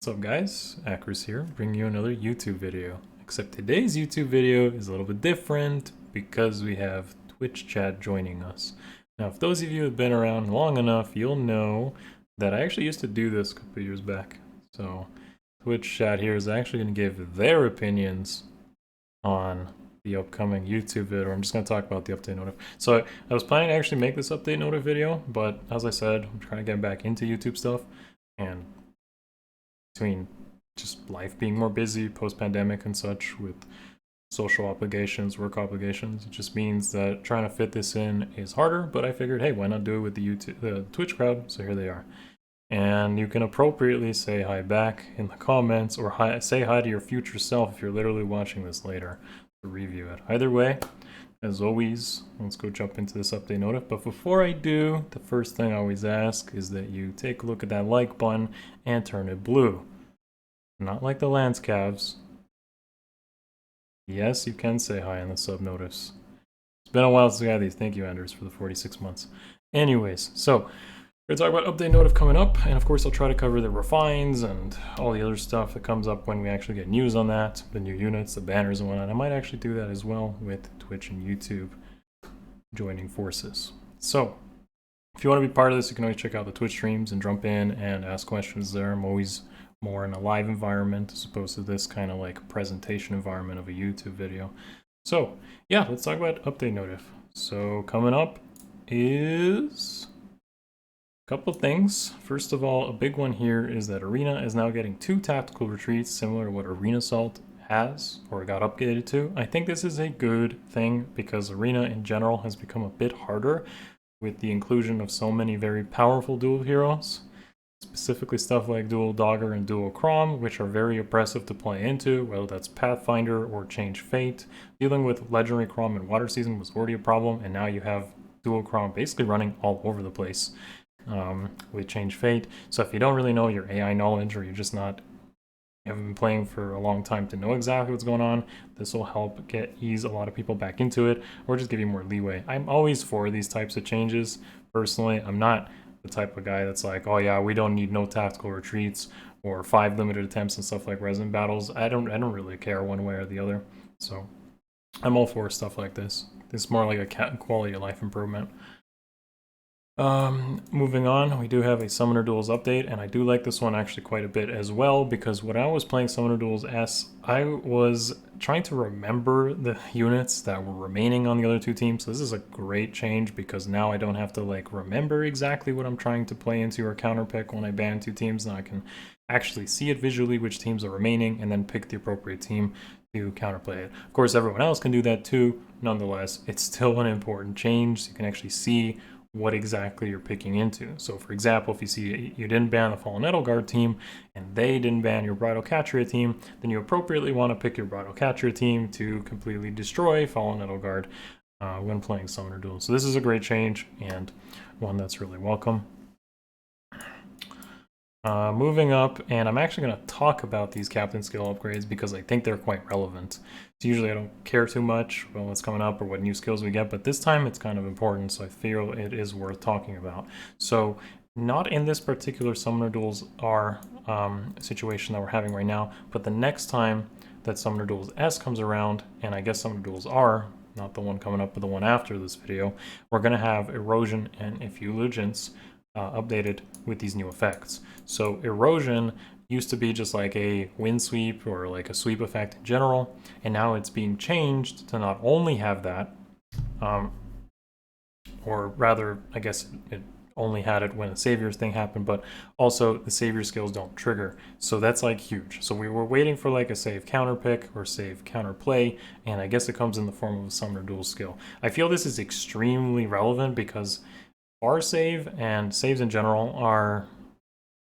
What's up guys, Akariss here, bringing you another YouTube video. Except today's YouTube video is a little bit different because we have Twitch chat joining us. Now if those of you have been around long enough, you'll know that I actually used to do this a couple years back. So Twitch chat here is actually going to give their opinions on the upcoming YouTube video. I'm just going to talk about the update notif. So I was planning to actually make this update notif video, but as I said, I'm trying to get back into YouTube stuff, and between just life being more busy post-pandemic and such with social obligations, work obligations, it just means that trying to fit this in is harder, but I figured, hey, why not do it with the Twitch crowd? So here they are. And you can appropriately say hi back in the comments, or say hi to your future self if you're literally watching this later to review it. Either way, as always, let's go jump into this update notif. But before I do, the first thing I always ask is that you take a look at that like button and turn it blue. Not like the Lance Cavs. Yes, you can say hi in the sub notifs. It's been a while since we had these. Thank you, Anders, for the 46 months. Anyways, so we're going to talk about update notif coming up, and of course I'll try to cover the refines and all the other stuff that comes up when we actually get news on that, the new units, the banners and whatnot. I might actually do that as well with Twitch and YouTube joining forces. So if you want to be part of this, you can always check out the Twitch streams and jump in and ask questions there. I'm always more in a live environment as opposed to this kind of like presentation environment of a YouTube video. So yeah, let's talk about update notif. So coming up is a couple things. First of all, a big one here is that Arena is now getting 2 tactical retreats similar to what Arena Assault has or got updated to. I think this is a good thing because Arena in general has become a bit harder with the inclusion of so many very powerful dual heroes. Specifically stuff like Dual Dogger and Dual Crom, which are very oppressive to play into, whether that's Pathfinder or Change Fate. Dealing with Legendary Crom in Water Season was already a problem, and now you have Dual Crom basically running all over the place with Change Fate. So if you don't really know your AI knowledge, or you're just not, you haven't been playing for a long time to know exactly what's going on, this will help ease a lot of people back into it, or just give you more leeway. I'm always for these types of changes. Personally, I'm not the type of guy that's like, oh yeah, we don't need no tactical retreats or 5 limited attempts and stuff like resident battles. I don't really care one way or the other. So I'm all for stuff like this. This is more like a quality of life improvement. Moving on, we do have a Summoner Duels update, and I do like this one actually quite a bit as well, because when I was playing Summoner Duels S, I was trying to remember the units that were remaining on the other 2 teams. So this is a great change because now I don't have to like remember exactly what I'm trying to play into or counterpick when I ban 2 teams. Now I can actually see it visually which teams are remaining and then pick the appropriate team to counterplay it. Of course, everyone else can do that too. Nonetheless, it's still an important change. So you can actually see what exactly you're picking into. So for example, if you see you didn't ban the Fallen Edelgard team and they didn't ban your Bridal Catria team, then you appropriately want to pick your Bridal Catria team to completely destroy Fallen Edelgard when playing Summoner Duels. So this is a great change and one that's really welcome. Moving up, and I'm actually going to talk about these captain skill upgrades because I think they're quite relevant. So usually I don't care too much about what's coming up or what new skills we get, but this time it's kind of important, so I feel it is worth talking about. So not in this particular Summoner Duels R situation that we're having right now, but the next time that Summoner Duels S comes around, and I guess Summoner Duels R, not the one coming up but the one after this video, we're going to have Erosion and Effulgence updated with these new effects. So Erosion used to be just like a wind sweep or like a sweep effect in general, and now it's being changed to not only have that, or rather, I guess it only had it when the Saviors thing happened, but also the Savior skills don't trigger. So that's like huge. So we were waiting for like a save counter pick or save counter play, and I guess it comes in the form of a Summoner Duel skill. I feel this is extremely relevant because bar save and saves in general are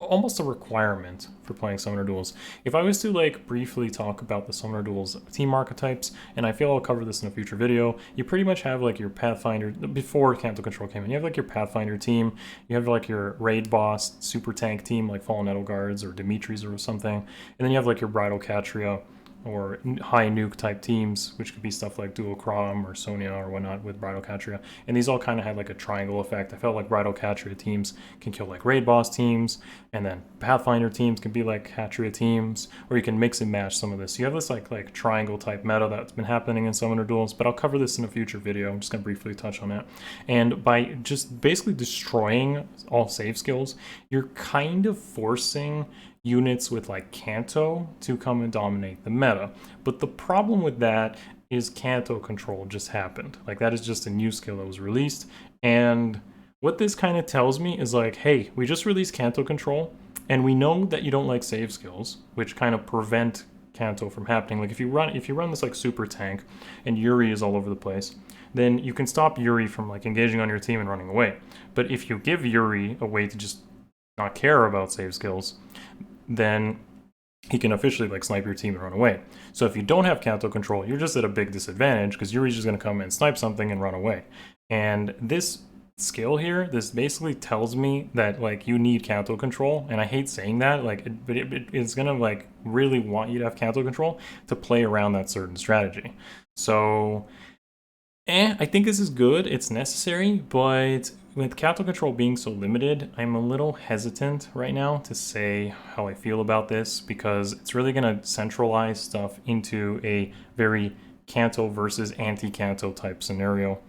almost a requirement for playing Summoner Duels. If I was to like briefly talk about the Summoner Duels team archetypes, and I feel I'll cover this in a future video, you pretty much have like your Pathfinder, before Cancel Control came in, you have like your Pathfinder team, you have like your raid boss super tank team like Fallen Edelgards or Dimitris or something, and then you have like your Bridal Catria or high nuke type teams, which could be stuff like Dual Crom or Sonia or whatnot with Bridal Catria. And these all kind of had like a triangle effect. I felt like Bridal Catria teams can kill like raid boss teams, and then Pathfinder teams can be like Catria teams, or you can mix and match some of this. You have this like triangle type meta that's been happening in Summoner Duels, but I'll cover this in a future video. I'm just gonna briefly touch on that. And by just basically destroying all save skills, you're kind of forcing units with like Canto to come and dominate the meta. But the problem with that is Canto control just happened. Like that is just a new skill that was released. And what this kind of tells me is like, hey, we just released Canto control and we know that you don't like save skills, which kind of prevent Canto from happening. Like if you run this like super tank and Yuri is all over the place, then you can stop Yuri from like engaging on your team and running away. But if you give Yuri a way to just not care about save skills, then he can officially like snipe your team and run away. So if you don't have Canto control, you're just at a big disadvantage because Yuri's just going to come and snipe something and run away. And this skill here, this basically tells me that like you need Canto control, and I hate saying that, like it's going to like really want you to have Canto control to play around that certain strategy. So I think this is good, it's necessary, but with Canto control being so limited, I'm a little hesitant right now to say how I feel about this, because it's really going to centralize stuff into a very Canto versus anti-Canto type scenario.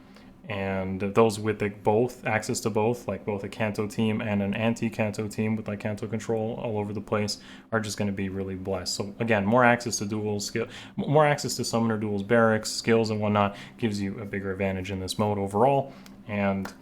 And those with like both access to both, like both a Canto team and an anti-Canto team with like Canto control all over the place, are just going to be really blessed. So again, more access to duels, more access to Summoner Duels barracks, skills and whatnot gives you a bigger advantage in this mode overall. And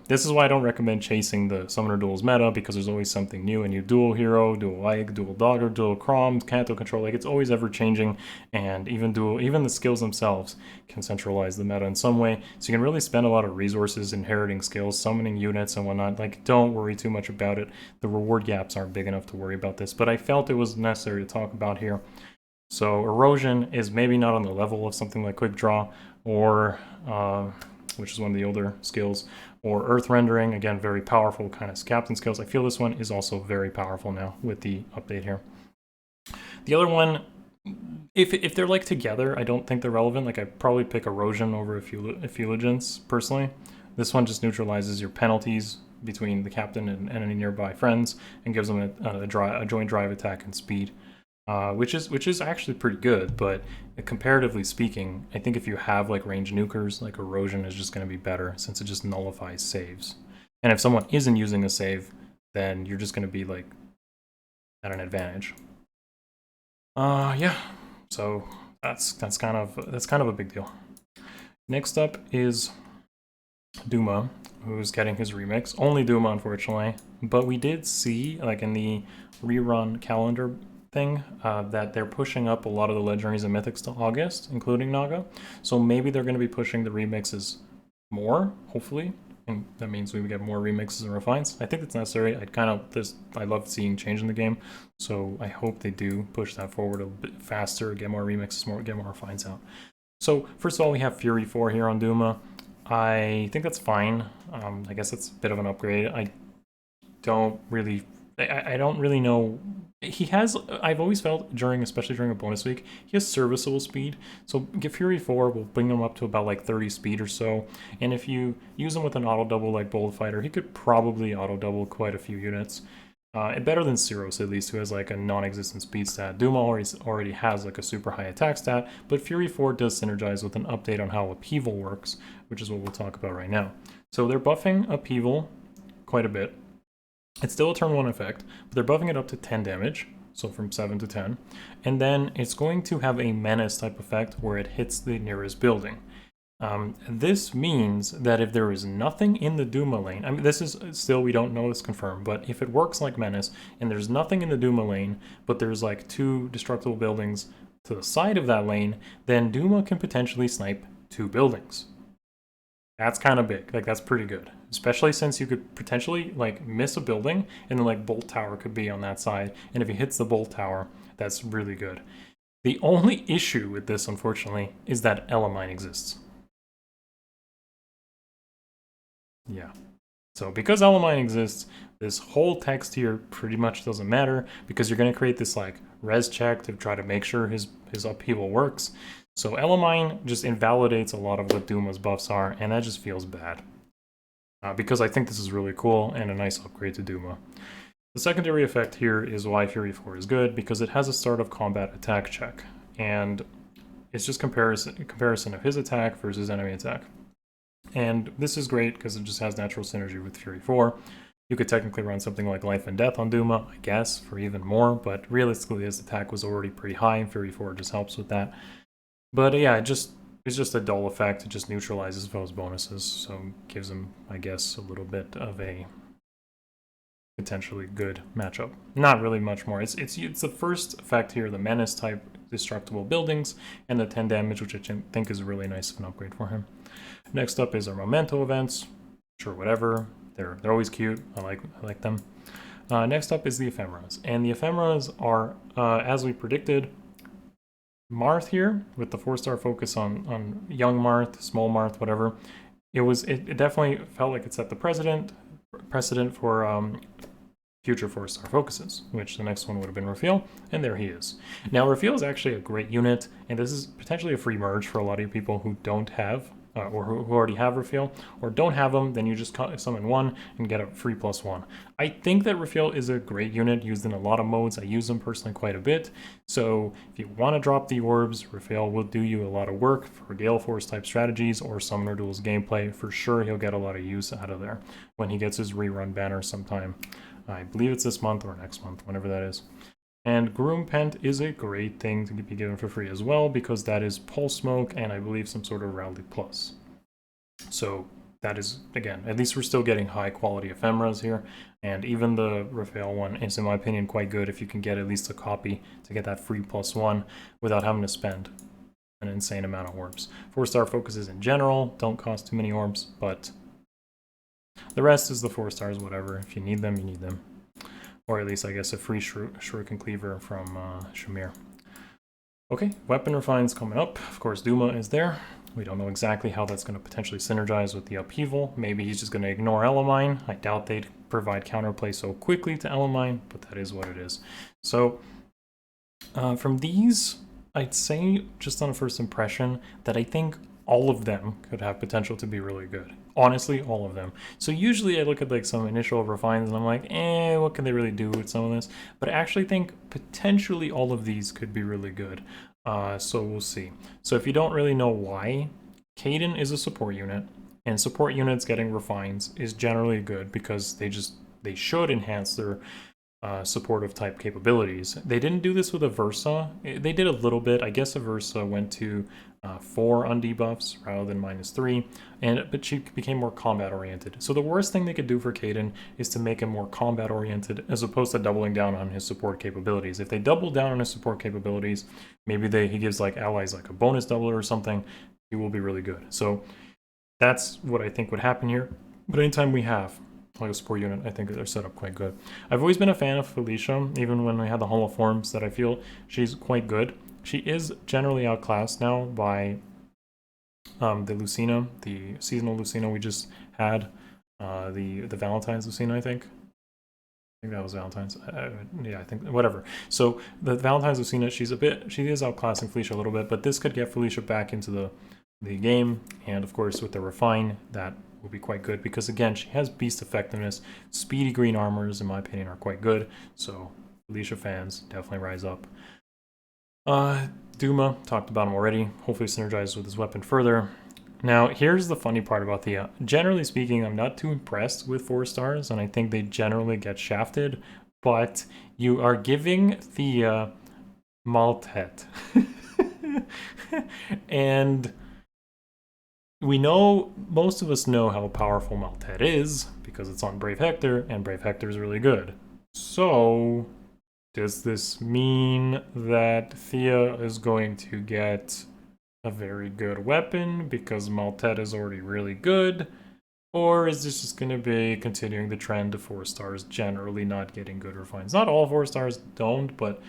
this is why I don't recommend chasing the Summoner Duels meta, because there's always something new, and you dual hero, dual Ike, dual Dogger, dual Crom, Canto control, like it's always ever changing, and even the skills themselves can centralize the meta in some way. So you can really spend a lot of resources inheriting skills, summoning units and whatnot. Like, don't worry too much about it. The reward gaps aren't big enough to worry about this, but I felt it was necessary to talk about here. So Erosion is maybe not on the level of something like Quick Draw, or which is one of the older skills, or Earth Rendering, again, very powerful kind of captain skills. I feel this one is also very powerful now with the update here. The other one, if they're like together, I don't think they're relevant. Like I'd probably pick Erosion over Effulgence personally. This one just neutralizes your penalties between the captain and any nearby friends and gives them a joint drive attack and speed. Which is actually pretty good, but comparatively speaking, I think if you have like range nukers, like Erosion is just going to be better since it just nullifies saves. And if someone isn't using a save, then you're just going to be like at an advantage. Yeah. So that's kind of a big deal. Next up is Duma, who's getting his remix. Only Duma, unfortunately, but we did see like in the rerun calendar thing that they're pushing up a lot of the legendaries and mythics to August, including Naga. So maybe they're going to be pushing the remixes more, hopefully, and that means we get more remixes and refines. I think it's necessary. I love seeing change in the game, so I hope they do push that forward a bit faster, get more remixes, get more refines out. So first of all, we have Fury 4 here on Duma. I think that's fine. I guess it's a bit of an upgrade. I don't really know. He has, I've always felt, especially during a bonus week, he has serviceable speed. So Fury 4 will bring him up to about like 30 speed or so. And if you use him with an auto double like Bold Fighter, he could probably auto double quite a few units. Better than Cyros, at least, who has like a non-existent speed stat. Duma already has like a super high attack stat, but Fury 4 does synergize with an update on how Upheaval works, which is what we'll talk about right now. So they're buffing Upheaval quite a bit. It's still a turn 1 effect, but they're buffing it up to 10 damage, so from 7 to 10. And then it's going to have a menace type effect where it hits the nearest building. This means that if there is nothing in the Duma lane, I mean, this is still, we don't know this confirmed, but if it works like menace and there's nothing in the Duma lane, but there's like 2 destructible buildings to the side of that lane, then Duma can potentially snipe 2 buildings. That's kind of big. Like, that's pretty good. Especially since you could potentially, like, miss a building, and then, like, Bolt Tower could be on that side. And if he hits the Bolt Tower, that's really good. The only issue with this, unfortunately, is that Elamine exists. Yeah. So because Elamine exists, this whole text here pretty much doesn't matter because you're going to create this like res check to try to make sure his upheaval works. So Elamine just invalidates a lot of what Duma's buffs are, and that just feels bad. Because I think this is really cool and a nice upgrade to Duma. The secondary effect here is why Fury 4 is good, because it has a start of combat attack check, and it's just comparison of his attack versus enemy attack. And this is great because it just has natural synergy with Fury 4. You could technically run something like Life and Death on Duma, I guess, for even more, but realistically his attack was already pretty high, and Fury 4 just helps with that. But yeah, it's just a dull effect. It just neutralizes foes' bonuses, so gives him, I guess, a little bit of a potentially good matchup. Not really much more. It's the first effect here, the Menace type destructible buildings, and the 10 damage, which I think is really nice of an upgrade for him. Next up is our Memento events. Sure, whatever. They're always cute. I like them. Next up is the Ephemeras, and the Ephemeras are, as we predicted, Marth here, with the 4-star focus on young Marth, small Marth, whatever. It definitely felt like it set the precedent for future 4-star focuses, which the next one would have been Raphael, and there he is. Now, Raphael is actually a great unit, and this is potentially a free merge for a lot of people who don't have, or who already have Raphael, or don't have them, then you just summon one and get a free +1. I think that Raphael is a great unit used in a lot of modes. I use them personally quite a bit, so if you want to drop the orbs, Raphael will do you a lot of work for Gale Force type strategies or Summoner Duels gameplay. For sure, he'll get a lot of use out of there when he gets his rerun banner sometime. I believe it's this month or next month, whenever that is. And Groom Pent is a great thing to be given for free as well, because that is Pulse Smoke and I believe some sort of Rally Plus. So that is, again, at least we're still getting high quality ephemeras here, and even the Raphael one is, in my opinion, quite good if you can get at least a copy to get that free +1 without having to spend an insane amount of orbs. 4-star focuses in general don't cost too many orbs, but the rest is the 4-stars, whatever. If you need them, you need them. Or at least, I guess, a free Shuriken Cleaver from Shamir. Okay, weapon refines coming up. Of course, Duma is there. We don't know exactly how that's going to potentially synergize with the upheaval. Maybe he's just going to ignore Elamine. I doubt they'd provide counterplay so quickly to Elamine, but that is what it is. So, from these, I'd say, just on a first impression, that I think all of them could have potential to be really good. Honestly, all of them. So usually I look at like some initial refines and I'm like, what can they really do with some of this? But I actually think potentially all of these could be really good. So we'll see. So if you don't really know why, Kaden is a support unit, and support units getting refines is generally good because they should enhance their supportive type capabilities. They didn't do this with Aversa. They did a little bit. I guess Aversa went to 4 on debuffs rather than -3, but she became more combat oriented. So the worst thing they could do for Kaden is to make him more combat oriented as opposed to doubling down on his support capabilities. If they double down on his support capabilities, maybe he gives like allies like a bonus doubler or something, he will be really good. So that's what I think would happen here. But anytime we have like a support unit, I think they're set up quite good. I've always been a fan of Felicia, even when we had the Hall of Forms, that I feel she's quite good. She is generally outclassed now by the Lucina, the seasonal Lucina we just had, the Valentine's Lucina, I think that was Valentine's. Yeah, I think, whatever. So the Valentine's Lucina, she is outclassing Felicia a little bit, but this could get Felicia back into the game, and of course with the refine, that will be quite good because again, she has beast effectiveness. Speedy green armors, in my opinion, are quite good. So Felicia fans, definitely rise up. Duma, talked about him already. Hopefully synergizes with his weapon further. Now, here's the funny part about Thea. Generally speaking, I'm not too impressed with 4-stars, and I think they generally get shafted, but you are giving Thea Maltet. And we know, most of us know how powerful Maltet is, because it's on Brave Hector, and Brave Hector is really good. So, does this mean that Thea is going to get a very good weapon because Maltet is already really good? Or is this just going to be continuing the trend of 4-stars generally not getting good refines? Not all 4-stars don't, but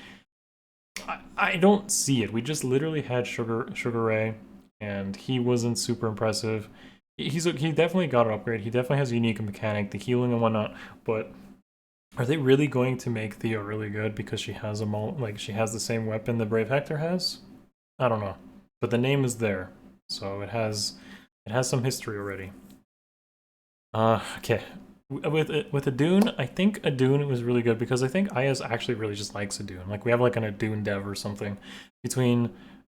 I don't see it. We just literally had Sugar Ray, and he wasn't super impressive. he definitely got an upgrade. He definitely has a unique mechanic, the healing and whatnot. But are they really going to make Theo really good because she has she has the same weapon that Brave Hector has? I don't know, but the name is there, so it has some history already. Okay. With Adun, I think Adun was really good because I think Ayaz actually really just likes Adun. Like we have like an Adun dev or something between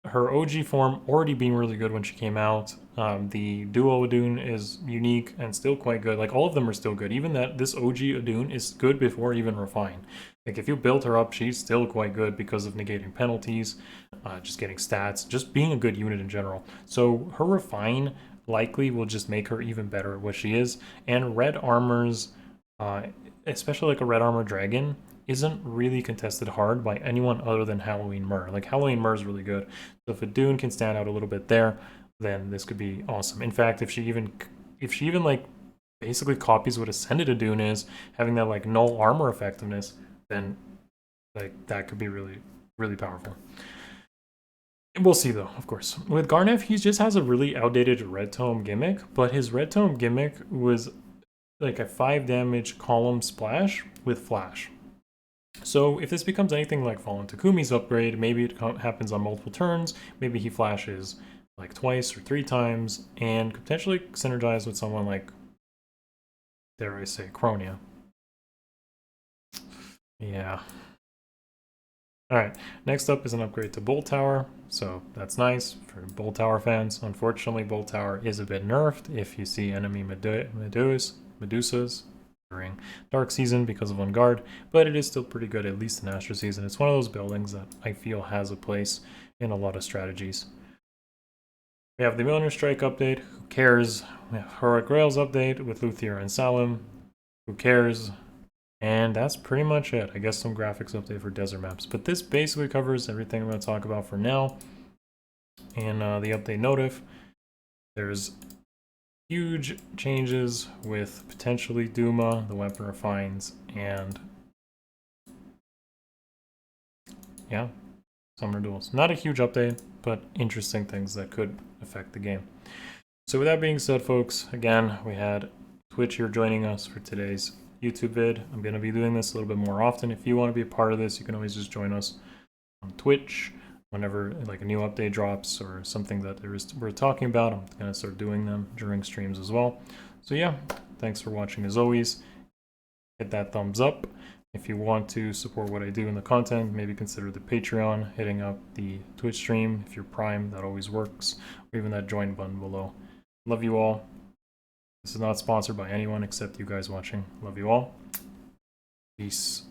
her OG form already being really good when she came out. The duo Adun is unique and still quite good. Like all of them are still good. Even that this OG Adun is good before even Refine. Like if you build her up, she's still quite good because of negating penalties, just getting stats, just being a good unit in general. So her Refine likely will just make her even better at what she is. And red armors, uh, especially like a red armor dragon, isn't really contested hard by anyone other than Halloween Myrrh. Like Halloween Myrrh is really good. So if Adun can stand out a little bit there, then this could be awesome. In fact, if she even like basically copies what Ascended Adun is, having that like null armor effectiveness, then like that could be really powerful. We'll see though, of course. With Garnev, he just has a really outdated red tome gimmick, but his red tome gimmick was like a 5 damage column splash with flash. So if this becomes anything like Fallen Takumi's upgrade, maybe it happens on multiple turns, maybe he flashes like twice or 3 times, and could potentially synergize with someone like, dare I say, Cronia. Yeah. Alright, next up is an upgrade to Bolt Tower, so that's nice for Bolt Tower fans. Unfortunately, Bolt Tower is a bit nerfed if you see enemy Medusas during Dark Season because of On Guard, but it is still pretty good, at least in Astro Season. It's one of those buildings that I feel has a place in a lot of strategies. We have the Millionaire Strike update, who cares? We have Heroic Rails update with Luthier and Salim, who cares? And that's pretty much it. I guess some graphics update for desert maps. But this basically covers everything I'm going to talk about for now. And the update notif, there's huge changes with potentially Duma, the weapon refines, and yeah, Summoner Duels. Not a huge update, but interesting things that could affect the game. So with that being said, folks, again, we had Twitch here joining us for today's YouTube vid. I'm going to be doing this a little bit more often. If you want to be a part of this, you can always just join us on Twitch whenever like a new update drops or something that we're talking about. I'm going to start doing them during streams as well. So yeah, thanks for watching as always. Hit that thumbs up. If you want to support what I do in the content, maybe consider the Patreon, hitting up the Twitch stream. If you're Prime, that always works, or even that join button below. Love you all. This is not sponsored by anyone except you guys watching. Love you all. Peace.